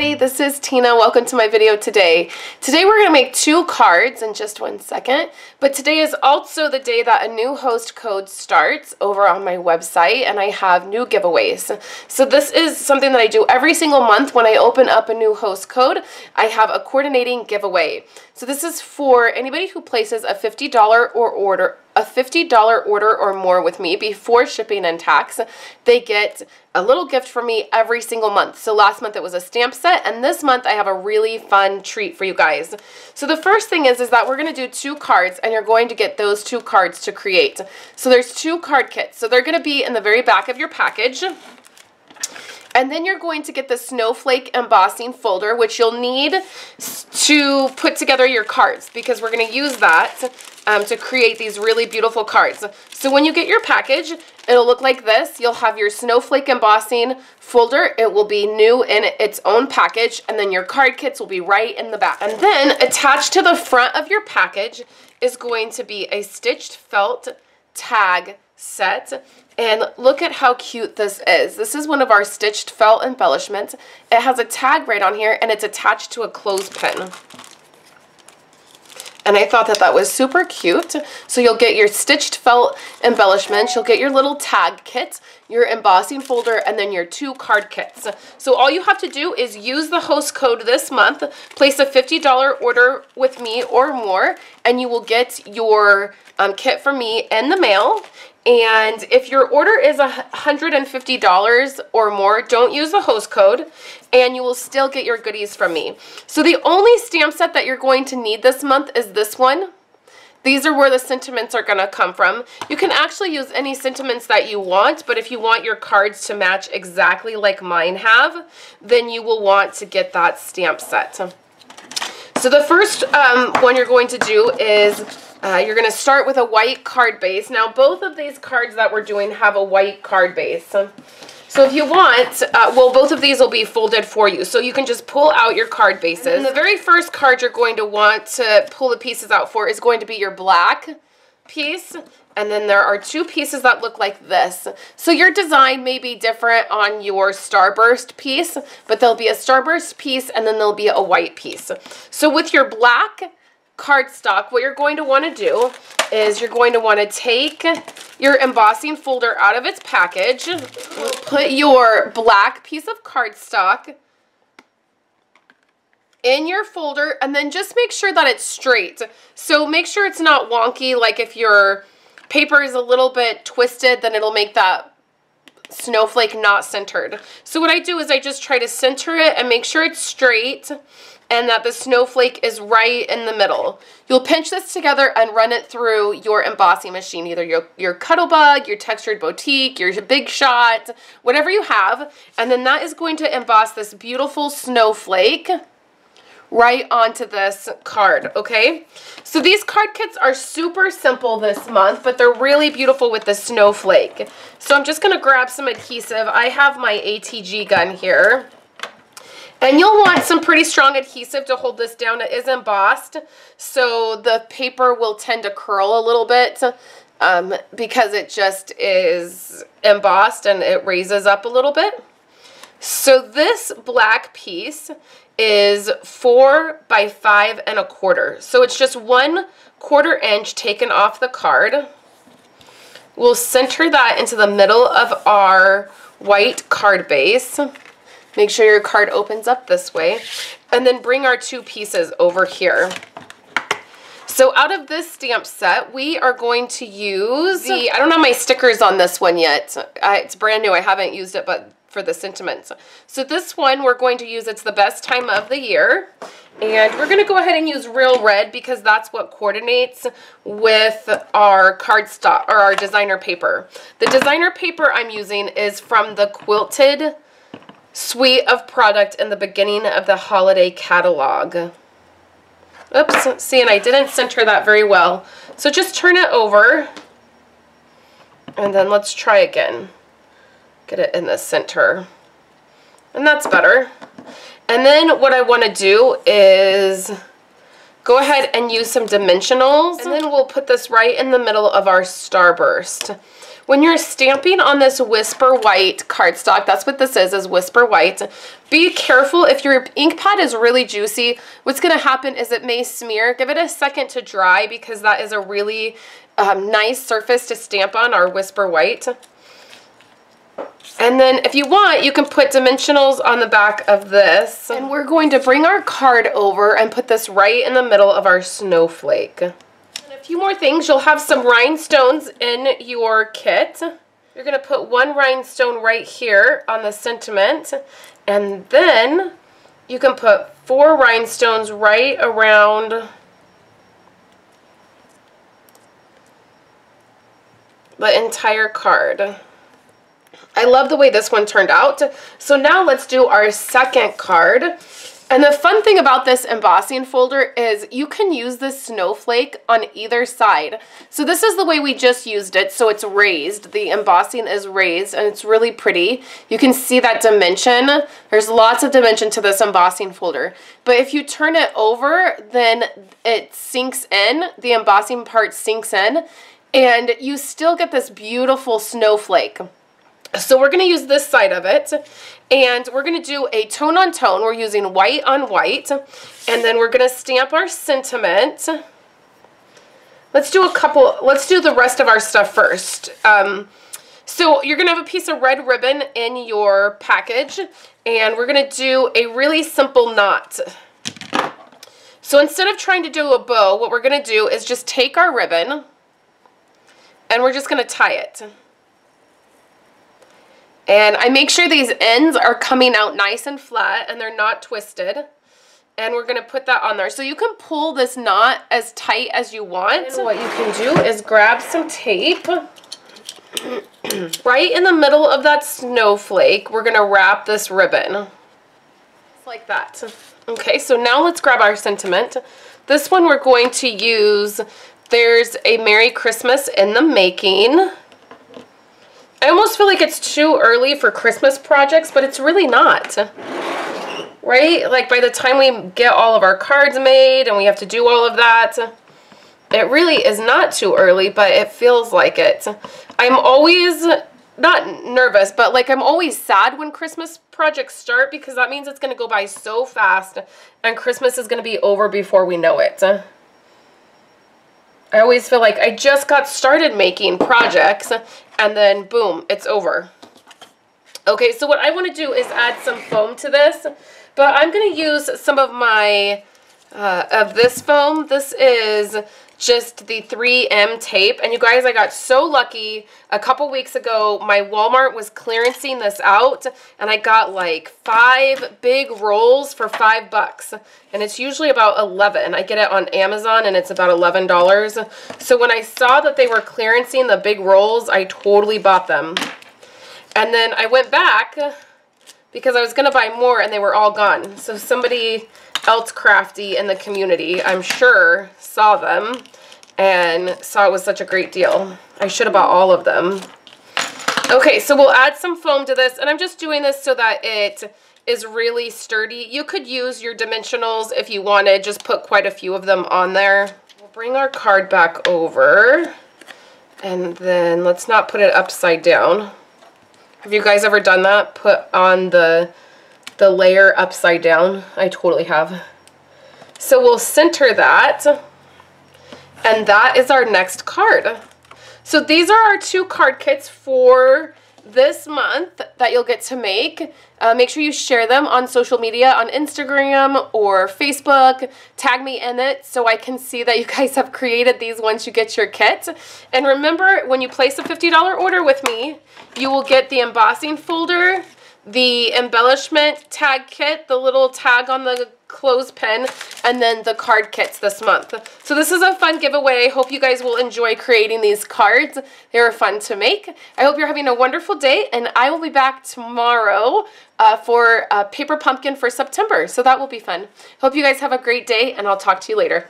everybody, this is Tina. Welcome to my video today. Today we're going to make 2 cards in just 1 second, but today is also the day that a new host code starts over on my website and I have new giveaways. So this is something that I do every single month. When I open up a new host code, I have a coordinating giveaway. So this is for anybody who places a $50 order or more with me before shipping and tax. They get a little gift from me every single month. So last month it was a stamp set, and this month I have a really fun treat for you guys. So the first thing is that we're going to do 2 cards, and you're going to get those 2 cards to create. So there's 2 card kits. So they're going to be in the very back of your package. And then you're going to get the Snowflake Embossing Folder, which you'll need to put together your cards, because we're going to use that to create these really beautiful cards. So when you get your package, it'll look like this. You'll have your Snowflake Embossing Folder. It will be new in its own package, and then your card kits will be right in the back. And then attached to the front of your package is going to be a stitched felt tag set. And look at how cute this is. This is one of our stitched felt embellishments. It has a tag right on here, and it's attached to a clothespin. And I thought that that was super cute. So you'll get your stitched felt embellishments, you'll get your little tag kit, your embossing folder, and then your 2 card kits. So all you have to do is use the host code this month, place a $50 order with me or more, and you will get your kit from me in the mail. And if your order is $150 or more, don't use the host code, and you will still get your goodies from me. So the only stamp set that you're going to need this month is this one. These are where the sentiments are going to come from. You can actually use any sentiments that you want, but if you want your cards to match exactly like mine have, then you will want to get that stamp set. So the first one you're going to do is you're going to start with a white card base. Now, both of these cards that we're doing have a white card base. So if you want, well, both of these will be folded for you. So you can just pull out your card bases. And the very first card you're going to want to pull the pieces out for is going to be your black piece. And then there are 2 pieces that look like this. So your design may be different on your starburst piece, but there'll be a starburst piece and then there'll be a white piece. So with your black cardstock, what you're going to want to do is you're going to want to take your embossing folder out of its package, put your black piece of cardstock in your folder, and then just make sure that it's straight. So make sure it's not wonky, like if your paper is a little bit twisted, then it'll make that snowflake not centered. So what I do is I just try to center it and make sure it's straight and that the snowflake is right in the middle. You'll pinch this together and run it through your embossing machine, either your Cuttlebug, your Textured Boutique, your Big Shot, whatever you have, and then that is going to emboss this beautiful snowflake right onto this card, okay? So these card kits are super simple this month, but they're really beautiful with the snowflake. So I'm just gonna grab some adhesive. I have my ATG gun here. And you'll want some pretty strong adhesive to hold this down. It is embossed, so the paper will tend to curl a little bit because it just is embossed and it raises up a little bit. So this black piece is 4 by 5 1/4. So it's just 1/4 inch taken off the card. We'll center that into the middle of our white card base. Make sure your card opens up this way, and then bring our 2 pieces over here. So out of this stamp set, we are going to use I don't have my stickers on this one yet. It's brand new. I haven't used it, but for the sentiments. So this one we're going to use, it's the best time of the year. And we're going to go ahead and use real red because that's what coordinates with our cardstock or our designer paper. The designer paper I'm using is from the Quilted suite of product in the beginning of the holiday catalog. Oops, see, and I didn't center that very well. So just turn it over, and then let's try again. Get it in the center. And that's better. And then what I want to do is go ahead and use some dimensionals, and then we'll put this right in the middle of our starburst. when you're stamping on this Whisper White cardstock, that's what this is Whisper White, be careful. If your ink pad is really juicy, what's going to happen is it may smear. Give it a second to dry because that is a really nice surface to stamp on, our Whisper White. And then if you want, you can put dimensionals on the back of this. And we're going to bring our card over and put this right in the middle of our snowflake. And a few more things. You'll have some rhinestones in your kit. You're going to put one rhinestone right here on the sentiment. And then you can put 4 rhinestones right around the entire card. I love the way this one turned out. So now let's do our second card. And the fun thing about this embossing folder is you can use this snowflake on either side. So this is the way we just used it. So it's raised. The embossing is raised and it's really pretty. You can see that dimension. There's lots of dimension to this embossing folder. But if you turn it over, then it sinks in. The embossing part sinks in. And you still get this beautiful snowflake. So we're going to use this side of it, and we're going to do a tone on tone. We're using white on white, and then we're going to stamp our sentiment. Let's do the rest of our stuff first. So you're going to have a piece of red ribbon in your package, and we're going to do a really simple knot. So instead of trying to do a bow, what we're going to do is just take our ribbon, and we're just going to tie it. And I make sure these ends are coming out nice and flat and they're not twisted. And we're going to put that on there. So you can pull this knot as tight as you want. And what you can do is grab some tape. Right in the middle of that snowflake, we're going to wrap this ribbon. Just like that. Okay, so now let's grab our sentiment. This one we're going to use, there's a Merry Christmas in the Making. I almost feel like it's too early for Christmas projects, but it's really not, right? Like by the time we get all of our cards made and we have to do all of that, it really is not too early, but it feels like it. I'm always, not nervous, but like I'm always sad when Christmas projects start because that means it's going to go by so fast and Christmas is going to be over before we know it. I always feel like I just got started making projects and then boom, it's over. Okay, so what I want to do is add some foam to this, but I'm going to use some of my, of this foam. This is just the 3M tape, and you guys, I got so lucky. A couple weeks ago, my Walmart was clearancing this out, and I got like 5 big rolls for $5, and it's usually about 11. I get it on Amazon, and it's about $11. So when I saw that they were clearancing the big rolls, I totally bought them. And then I went back because I was going to buy more, and they were all gone. So somebody else crafty in the community, I'm sure, saw them and saw it was such a great deal. I should have bought all of them. Okay, so we'll add some foam to this, and I'm just doing this so that it is really sturdy. You could use your dimensionals if you wanted, just put quite a few of them on there. We'll bring our card back over, and then let's not put it upside down. Have you guys ever done that? Put on the layer upside down? I totally have. So we'll center that, and that is our next card. So these are our 2 card kits for this month that you'll get to make. Make sure you share them on social media, on Instagram or Facebook. Tag me in it so I can see that you guys have created these once you get your kit. And remember, when you place a $50 order with me, you will get the embossing folder, the embellishment tag kit, the little tag on the clothespin, and then the card kits this month. So this is a fun giveaway. I hope you guys will enjoy creating these cards. They were fun to make. I hope you're having a wonderful day, and I will be back tomorrow for Paper Pumpkin for September. So that will be fun. Hope you guys have a great day, and I'll talk to you later.